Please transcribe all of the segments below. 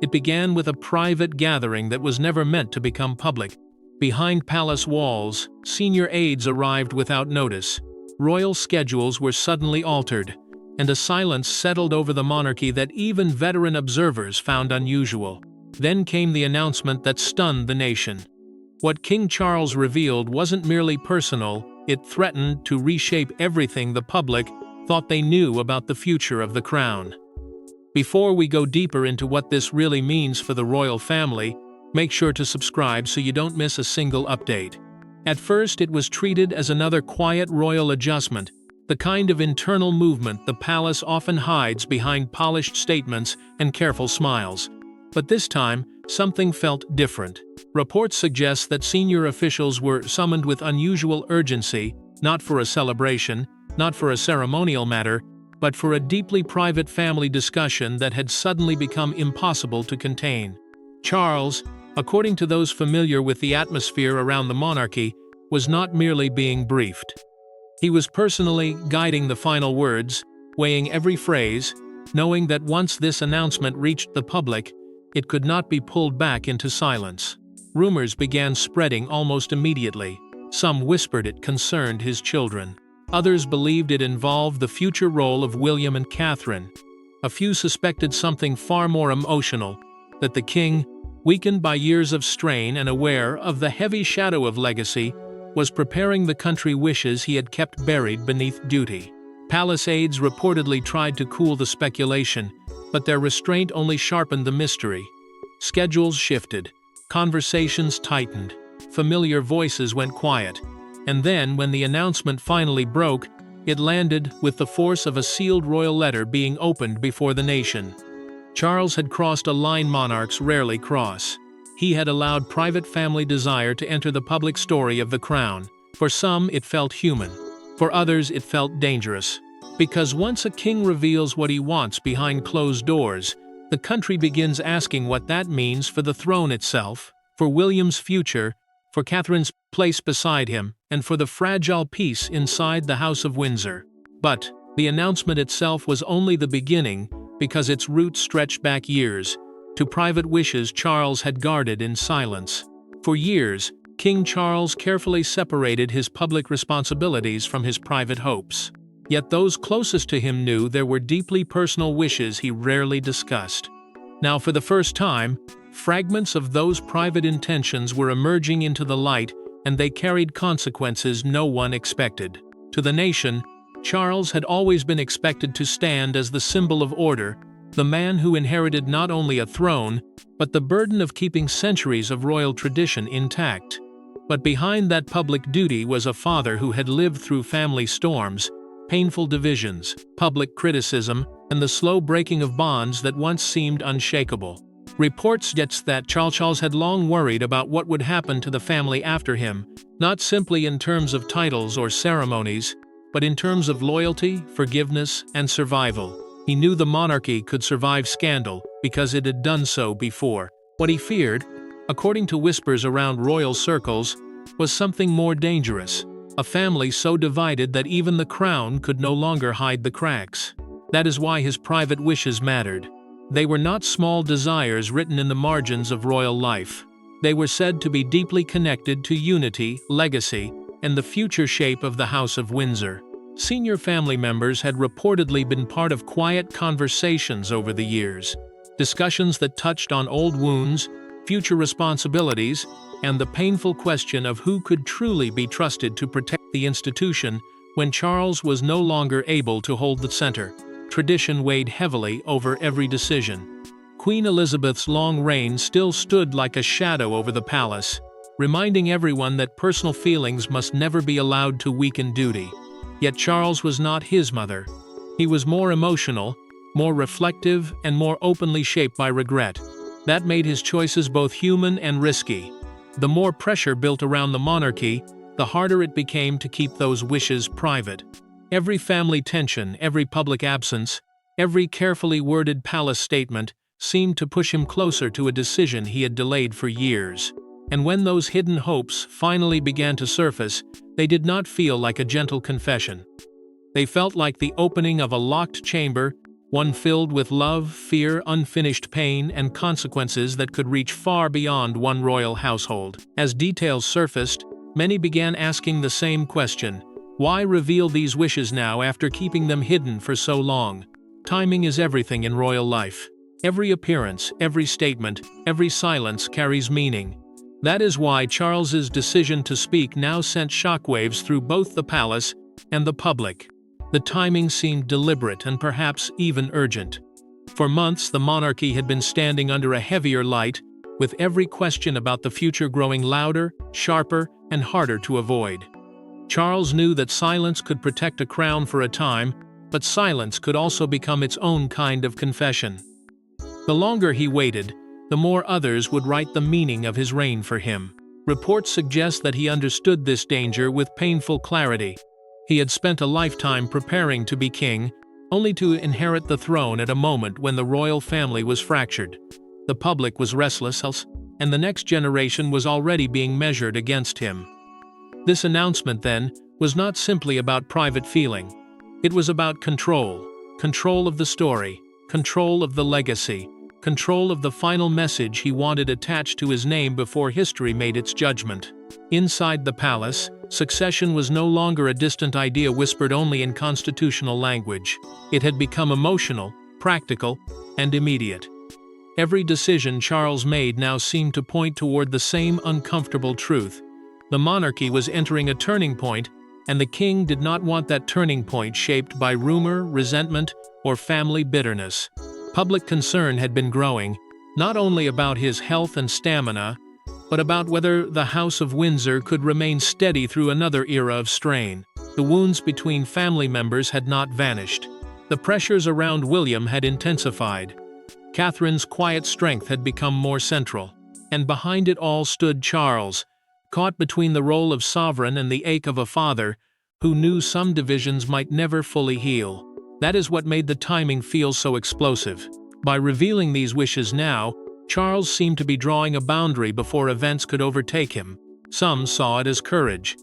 It began with a private gathering that was never meant to become public. Behind palace walls, senior aides arrived without notice. Royal schedules were suddenly altered, and a silence settled over the monarchy that even veteran observers found unusual. Then came the announcement that stunned the nation. What King Charles revealed wasn't merely personal, it threatened to reshape everything the public thought they knew about the future of the crown. Before we go deeper into what this really means for the royal family, make sure to subscribe so you don't miss a single update. At first, it was treated as another quiet royal adjustment, the kind of internal movement the palace often hides behind polished statements and careful smiles. But this time, something felt different. Reports suggest that senior officials were summoned with unusual urgency, not for a celebration, not for a ceremonial matter, but for a deeply private family discussion that had suddenly become impossible to contain. Charles, according to those familiar with the atmosphere around the monarchy, was not merely being briefed. He was personally guiding the final words, weighing every phrase, knowing that once this announcement reached the public, it could not be pulled back into silence. Rumors began spreading almost immediately. Some whispered it concerned his children. Others believed it involved the future role of William and Catherine. A few suspected something far more emotional, that the king, weakened by years of strain and aware of the heavy shadow of legacy, was preparing the country wishes he had kept buried beneath duty. Palace aides reportedly tried to cool the speculation, but their restraint only sharpened the mystery. Schedules shifted, conversations tightened, familiar voices went quiet, and then, when the announcement finally broke, it landed with the force of a sealed royal letter being opened before the nation. Charles had crossed a line monarchs rarely cross. He had allowed private family desire to enter the public story of the crown. For some, it felt human. For others, it felt dangerous. Because once a king reveals what he wants behind closed doors, the country begins asking what that means for the throne itself, for William's future, for Catherine's place beside him, and for the fragile peace inside the House of Windsor. But the announcement itself was only the beginning, because its roots stretched back years, to private wishes Charles had guarded in silence. For years, King Charles carefully separated his public responsibilities from his private hopes. Yet those closest to him knew there were deeply personal wishes he rarely discussed. Now, for the first time, fragments of those private intentions were emerging into the light, and they carried consequences no one expected. To the nation, Charles had always been expected to stand as the symbol of order, the man who inherited not only a throne, but the burden of keeping centuries of royal tradition intact. But behind that public duty was a father who had lived through family storms, painful divisions, public criticism, and the slow breaking of bonds that once seemed unshakable. Reports suggest that Charles had long worried about what would happen to the family after him, not simply in terms of titles or ceremonies, but in terms of loyalty, forgiveness, and survival. He knew the monarchy could survive scandal because it had done so before. What he feared, according to whispers around royal circles, was something more dangerous. A family so divided that even the crown could no longer hide the cracks. That is why his private wishes mattered. They were not small desires written in the margins of royal life. They were said to be deeply connected to unity, legacy, and the future shape of the House of Windsor. Senior family members had reportedly been part of quiet conversations over the years, discussions that touched on old wounds, future responsibilities, and the painful question of who could truly be trusted to protect the institution when Charles was no longer able to hold the center. Tradition weighed heavily over every decision. Queen Elizabeth's long reign still stood like a shadow over the palace, reminding everyone that personal feelings must never be allowed to weaken duty. Yet Charles was not his mother. He was more emotional, more reflective, and more openly shaped by regret. That made his choices both human and risky. The more pressure built around the monarchy, the harder it became to keep those wishes private. Every family tension, every public absence, every carefully worded palace statement seemed to push him closer to a decision he had delayed for years. And when those hidden hopes finally began to surface, they did not feel like a gentle confession. They felt like the opening of a locked chamber one filled with love, fear, unfinished pain, and consequences that could reach far beyond one royal household. As details surfaced, many began asking the same question: why reveal these wishes now after keeping them hidden for so long? Timing is everything in royal life. Every appearance, every statement, every silence carries meaning. That is why Charles's decision to speak now sent shockwaves through both the palace and the public. The timing seemed deliberate and perhaps even urgent. For months, the monarchy had been standing under a heavier light, with every question about the future growing louder, sharper, and harder to avoid. Charles knew that silence could protect a crown for a time, but silence could also become its own kind of confession. The longer he waited, the more others would write the meaning of his reign for him. Reports suggest that he understood this danger with painful clarity. He had spent a lifetime preparing to be king, only to inherit the throne at a moment when the royal family was fractured. The public was restless, and the next generation was already being measured against him. This announcement, then, was not simply about private feeling. It was about control. Control of the story, control of the legacy, control of the final message he wanted attached to his name before history made its judgment. Inside the palace, succession was no longer a distant idea whispered only in constitutional language. It had become emotional, practical, and immediate. Every decision Charles made now seemed to point toward the same uncomfortable truth. The monarchy was entering a turning point, and the king did not want that turning point shaped by rumor, resentment, or family bitterness. Public concern had been growing, not only about his health and stamina, but about whether the House of Windsor could remain steady through another era of strain. The wounds between family members had not vanished. The pressures around William had intensified. Catherine's quiet strength had become more central. And behind it all stood Charles, caught between the role of sovereign and the ache of a father, who knew some divisions might never fully heal. That is what made the timing feel so explosive. By revealing these wishes now, Charles seemed to be drawing a boundary before events could overtake him. Some saw it as courage.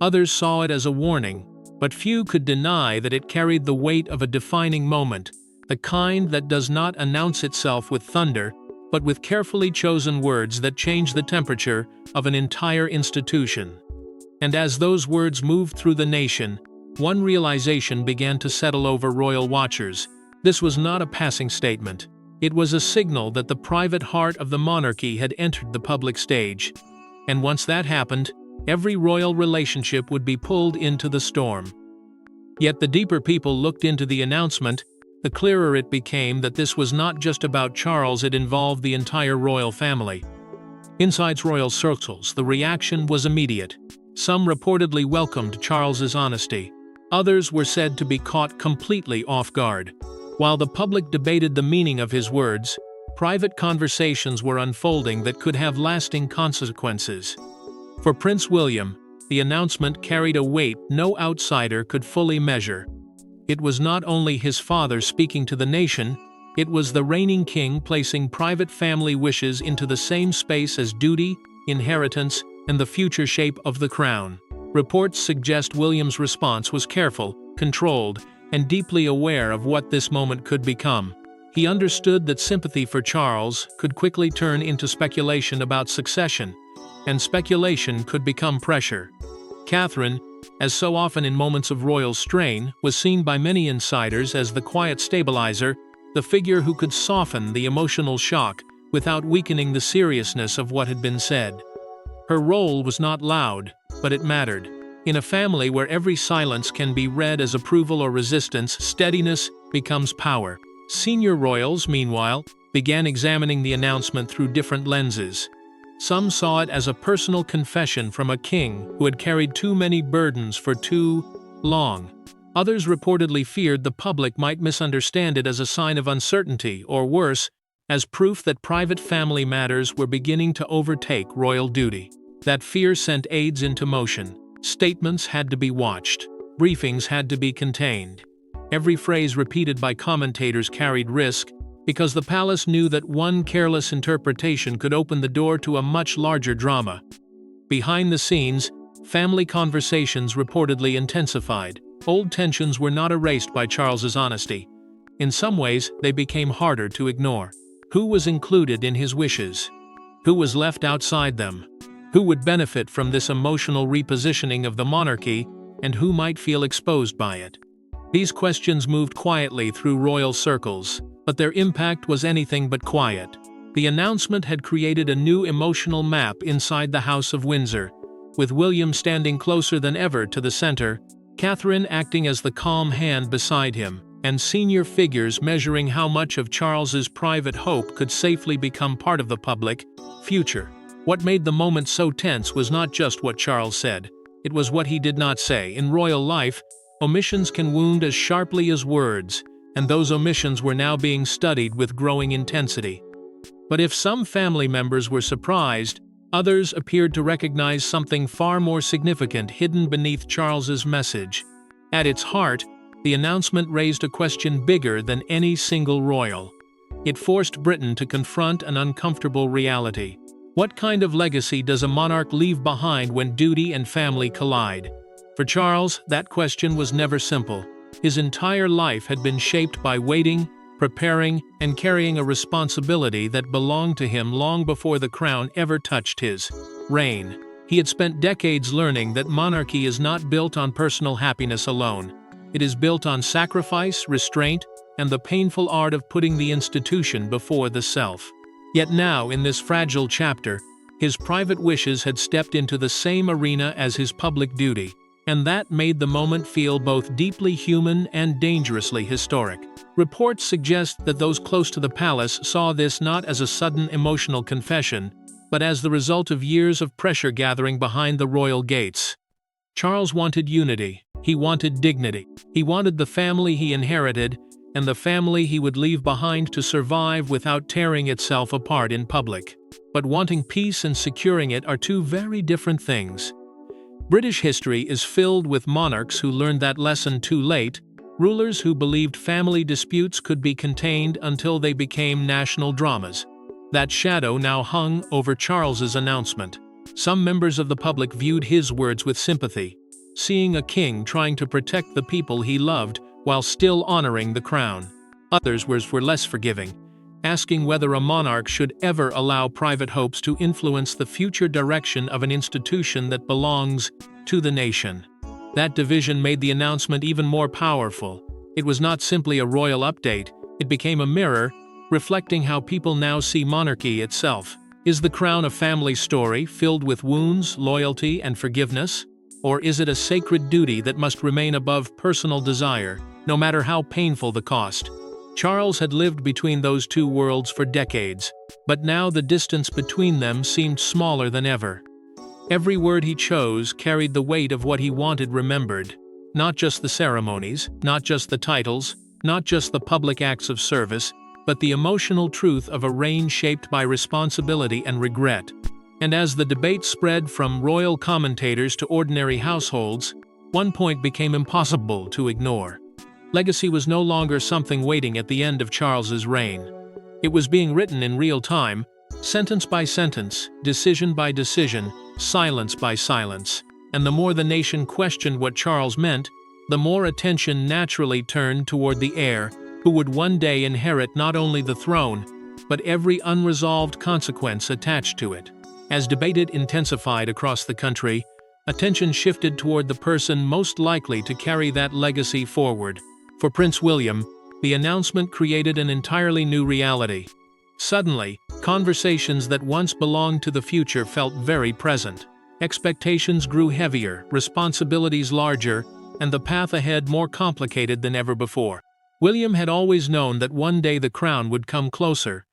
Others saw it as a warning, but few could deny that it carried the weight of a defining moment, the kind that does not announce itself with thunder, but with carefully chosen words that change the temperature of an entire institution. And as those words moved through the nation, one realization began to settle over royal watchers. This was not a passing statement. It was a signal that the private heart of the monarchy had entered the public stage. And once that happened, every royal relationship would be pulled into the storm. Yet the deeper people looked into the announcement, the clearer it became that this was not just about Charles, it involved the entire royal family. Inside royal circles, the reaction was immediate. Some reportedly welcomed Charles's honesty. Others were said to be caught completely off guard. While the public debated the meaning of his words, private conversations were unfolding that could have lasting consequences. For Prince William, the announcement carried a weight no outsider could fully measure. It was not only his father speaking to the nation, it was the reigning king placing private family wishes into the same space as duty, inheritance, and the future shape of the crown. Reports suggest William's response was careful, controlled, and deeply aware of what this moment could become. He understood that sympathy for Charles could quickly turn into speculation about succession, and speculation could become pressure. Catherine, as so often in moments of royal strain, was seen by many insiders as the quiet stabilizer, the figure who could soften the emotional shock without weakening the seriousness of what had been said. Her role was not loud, but it mattered. In a family where every silence can be read as approval or resistance, steadiness becomes power. Senior royals, meanwhile, began examining the announcement through different lenses. Some saw it as a personal confession from a king who had carried too many burdens for too long. Others reportedly feared the public might misunderstand it as a sign of uncertainty, or worse, as proof that private family matters were beginning to overtake royal duty. That fear sent aides into motion. Statements had to be watched. Briefings had to be contained. Every phrase repeated by commentators carried risk, because the palace knew that one careless interpretation could open the door to a much larger drama. Behind the scenes, family conversations reportedly intensified. Old tensions were not erased by Charles's honesty. In some ways, they became harder to ignore. Who was included in his wishes? Who was left outside them? Who would benefit from this emotional repositioning of the monarchy, and who might feel exposed by it? These questions moved quietly through royal circles, but their impact was anything but quiet. The announcement had created a new emotional map inside the House of Windsor, with William standing closer than ever to the center, Catherine acting as the calm hand beside him, and senior figures measuring how much of Charles's private hope could safely become part of the public future. What made the moment so tense was not just what Charles said, it was what he did not say. In royal life, omissions can wound as sharply as words, and those omissions were now being studied with growing intensity. But if some family members were surprised, others appeared to recognize something far more significant hidden beneath Charles's message. At its heart, the announcement raised a question bigger than any single royal. It forced Britain to confront an uncomfortable reality. What kind of legacy does a monarch leave behind when duty and family collide? For Charles, that question was never simple. His entire life had been shaped by waiting, preparing, and carrying a responsibility that belonged to him long before the crown ever touched his reign. He had spent decades learning that monarchy is not built on personal happiness alone. It is built on sacrifice, restraint, and the painful art of putting the institution before the self. Yet now, in this fragile chapter, his private wishes had stepped into the same arena as his public duty, and that made the moment feel both deeply human and dangerously historic. Reports suggest that those close to the palace saw this not as a sudden emotional confession, but as the result of years of pressure gathering behind the royal gates. Charles wanted unity, he wanted dignity, he wanted the family he inherited, and the family he would leave behind to survive without tearing itself apart in public. But wanting peace and securing it are two very different things. British history is filled with monarchs who learned that lesson too late, rulers who believed family disputes could be contained until they became national dramas. That shadow now hung over Charles's announcement. Some members of the public viewed his words with sympathy, seeing a king trying to protect the people he loved while still honoring the crown. Others were less forgiving, asking whether a monarch should ever allow private hopes to influence the future direction of an institution that belongs to the nation. That division made the announcement even more powerful. It was not simply a royal update, it became a mirror, reflecting how people now see monarchy itself. Is the crown a family story filled with wounds, loyalty, and forgiveness? Or is it a sacred duty that must remain above personal desire, no matter how painful the cost? Charles had lived between those two worlds for decades, but now the distance between them seemed smaller than ever. Every word he chose carried the weight of what he wanted remembered. Not just the ceremonies, not just the titles, not just the public acts of service, but the emotional truth of a reign shaped by responsibility and regret. And as the debate spread from royal commentators to ordinary households, one point became impossible to ignore. Legacy was no longer something waiting at the end of Charles's reign. It was being written in real time, sentence by sentence, decision by decision, silence by silence. And the more the nation questioned what Charles meant, the more attention naturally turned toward the heir, who would one day inherit not only the throne, but every unresolved consequence attached to it. As debate intensified across the country, attention shifted toward the person most likely to carry that legacy forward. For Prince William, the announcement created an entirely new reality. Suddenly, conversations that once belonged to the future felt very present. Expectations grew heavier, responsibilities larger, and the path ahead more complicated than ever before. William had always known that one day the crown would come closer.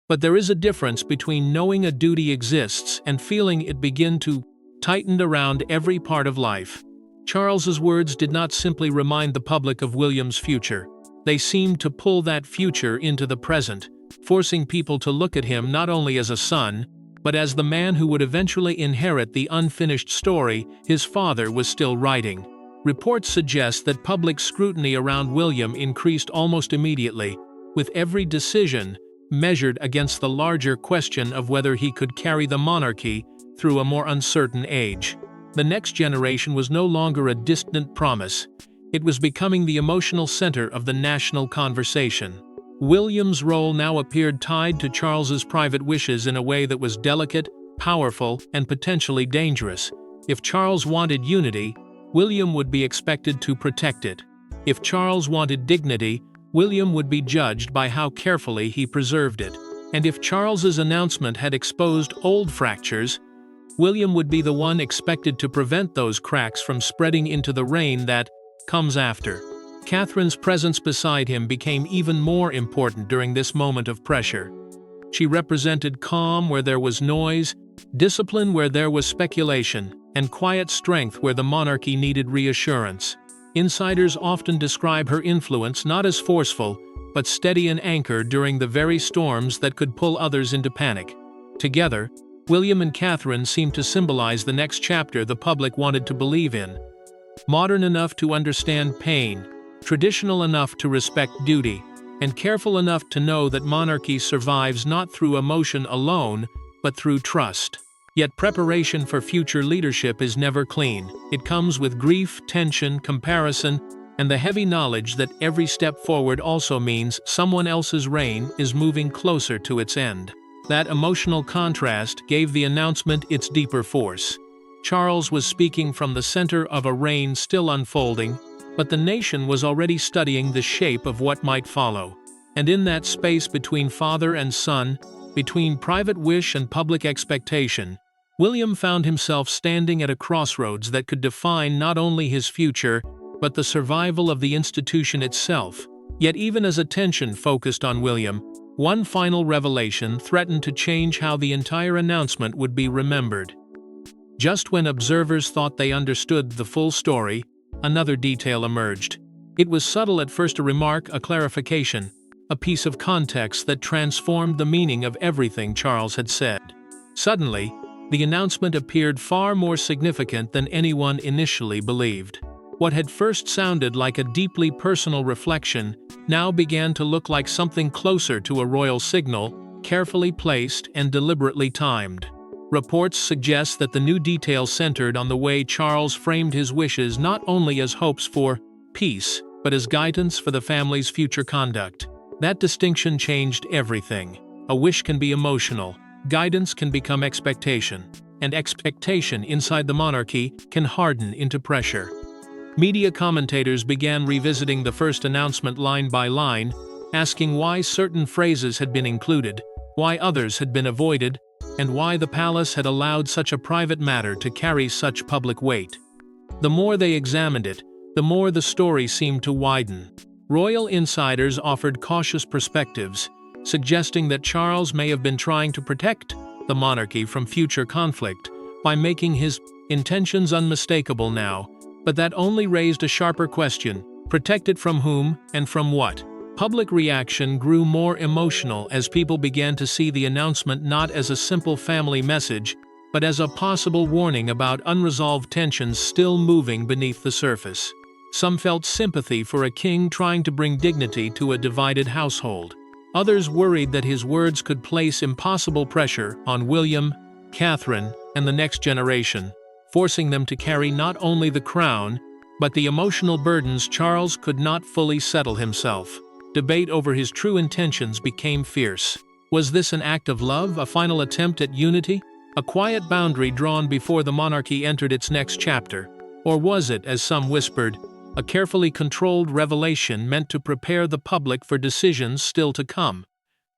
But there is a difference between knowing a duty exists and feeling it begin to tighten around every part of life. Charles's words did not simply remind the public of William's future. They seemed to pull that future into the present, forcing people to look at him not only as a son, but as the man who would eventually inherit the unfinished story his father was still writing. Reports suggest that public scrutiny around William increased almost immediately, with every decision measured against the larger question of whether he could carry the monarchy through a more uncertain age. The next generation was no longer a distant promise. It was becoming the emotional center of the national conversation. William's role now appeared tied to Charles's private wishes in a way that was delicate, powerful, and potentially dangerous. If Charles wanted unity, William would be expected to protect it. If Charles wanted dignity, William would be judged by how carefully he preserved it. And if Charles's announcement had exposed old fractures, William would be the one expected to prevent those cracks from spreading into the reign that comes after. Catherine's presence beside him became even more important during this moment of pressure. She represented calm where there was noise, discipline where there was speculation, and quiet strength where the monarchy needed reassurance. Insiders often describe her influence not as forceful, but steady and anchored during the very storms that could pull others into panic. Together, William and Catherine seemed to symbolize the next chapter the public wanted to believe in. Modern enough to understand pain, traditional enough to respect duty, and careful enough to know that monarchy survives not through emotion alone, but through trust. Yet preparation for future leadership is never clean. It comes with grief, tension, comparison, and the heavy knowledge that every step forward also means someone else's reign is moving closer to its end. That emotional contrast gave the announcement its deeper force. Charles was speaking from the center of a reign still unfolding, but the nation was already studying the shape of what might follow. And in that space between father and son, between private wish and public expectation, William found himself standing at a crossroads that could define not only his future, but the survival of the institution itself. Yet even as attention focused on William, one final revelation threatened to change how the entire announcement would be remembered. Just when observers thought they understood the full story, another detail emerged. It was subtle at first, a remark, a clarification, a piece of context that transformed the meaning of everything Charles had said. Suddenly, the announcement appeared far more significant than anyone initially believed. What had first sounded like a deeply personal reflection now began to look like something closer to a royal signal, carefully placed and deliberately timed. Reports suggest that the new detail centered on the way Charles framed his wishes not only as hopes for peace, but as guidance for the family's future conduct. That distinction changed everything. A wish can be emotional, guidance can become expectation, and expectation inside the monarchy can harden into pressure. Media commentators began revisiting the first announcement line by line, asking why certain phrases had been included, why others had been avoided, and why the palace had allowed such a private matter to carry such public weight. The more they examined it, the more the story seemed to widen. Royal insiders offered cautious perspectives, suggesting that Charles may have been trying to protect the monarchy from future conflict by making his intentions unmistakable now, but that only raised a sharper question: protect it from whom and from what? Public reaction grew more emotional as people began to see the announcement not as a simple family message, but as a possible warning about unresolved tensions still moving beneath the surface. Some felt sympathy for a king trying to bring dignity to a divided household. Others worried that his words could place impossible pressure on William, Catherine, and the next generation, forcing them to carry not only the crown, but the emotional burdens Charles could not fully settle himself. Debate over his true intentions became fierce. Was this an act of love, a final attempt at unity, a quiet boundary drawn before the monarchy entered its next chapter? Or was it, as some whispered, a carefully controlled revelation meant to prepare the public for decisions still to come?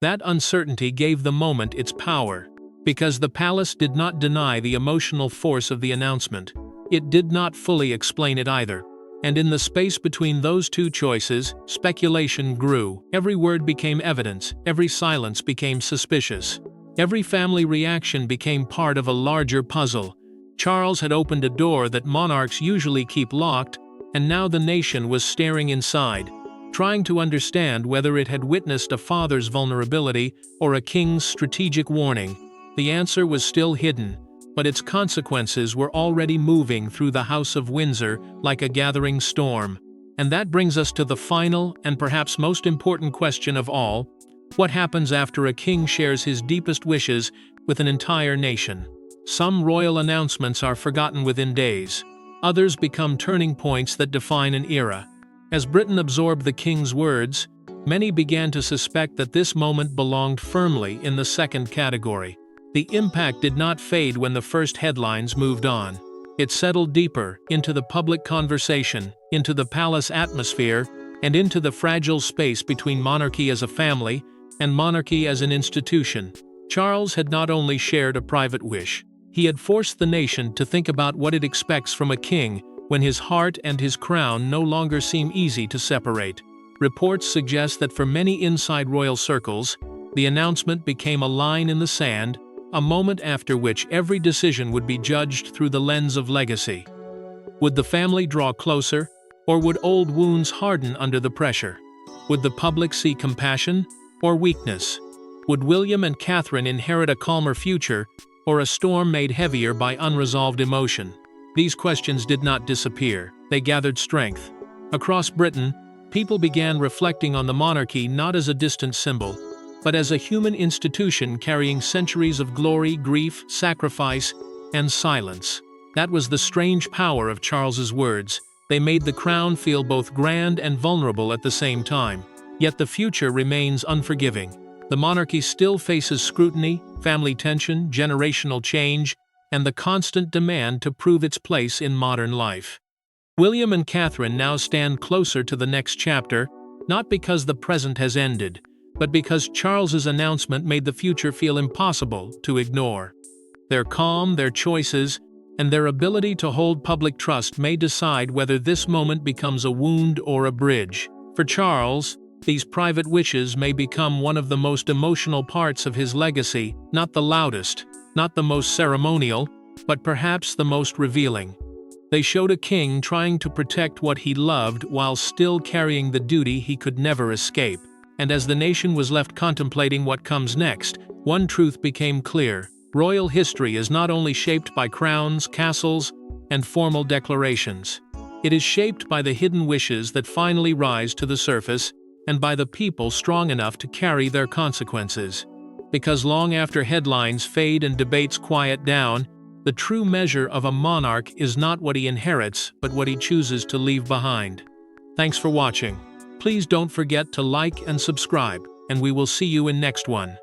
That uncertainty gave the moment its power, because the palace did not deny the emotional force of the announcement. It did not fully explain it either. And in the space between those two choices, speculation grew. Every word became evidence, every silence became suspicious. Every family reaction became part of a larger puzzle. Charles had opened a door that monarchs usually keep locked, and now the nation was staring inside, trying to understand whether it had witnessed a father's vulnerability or a king's strategic warning. The answer was still hidden, but its consequences were already moving through the House of Windsor like a gathering storm. And that brings us to the final and perhaps most important question of all: what happens after a king shares his deepest wishes with an entire nation? Some royal announcements are forgotten within days. Others become turning points that define an era. As Britain absorbed the king's words, many began to suspect that this moment belonged firmly in the second category. The impact did not fade when the first headlines moved on. It settled deeper into the public conversation, into the palace atmosphere, and into the fragile space between monarchy as a family and monarchy as an institution. Charles had not only shared a private wish, he had forced the nation to think about what it expects from a king when his heart and his crown no longer seem easy to separate. Reports suggest that for many inside royal circles, the announcement became a line in the sand, a moment after which every decision would be judged through the lens of legacy. Would the family draw closer, or would old wounds harden under the pressure? Would the public see compassion or weakness? Would William and Catherine inherit a calmer future, or a storm made heavier by unresolved emotion? These questions did not disappear, they gathered strength. Across Britain, people began reflecting on the monarchy not as a distant symbol, but as a human institution carrying centuries of glory, grief, sacrifice, and silence. That was the strange power of Charles's words. They made the crown feel both grand and vulnerable at the same time. Yet the future remains unforgiving. The monarchy still faces scrutiny, family tension, generational change, and the constant demand to prove its place in modern life. William and Catherine now stand closer to the next chapter, not because the present has ended, but because Charles's announcement made the future feel impossible to ignore. Their calm, their choices, and their ability to hold public trust may decide whether this moment becomes a wound or a bridge. For Charles, these private wishes may become one of the most emotional parts of his legacy, not the loudest, not the most ceremonial, but perhaps the most revealing. They showed a king trying to protect what he loved while still carrying the duty he could never escape. And as the nation was left contemplating what comes next, one truth became clear. Royal history is not only shaped by crowns, castles, and formal declarations. It is shaped by the hidden wishes that finally rise to the surface, and by the people strong enough to carry their consequences. Because long after headlines fade and debates quiet down, the true measure of a monarch is not what he inherits, but what he chooses to leave behind. Thanks for watching. Please don't forget to like and subscribe, and we will see you in next one.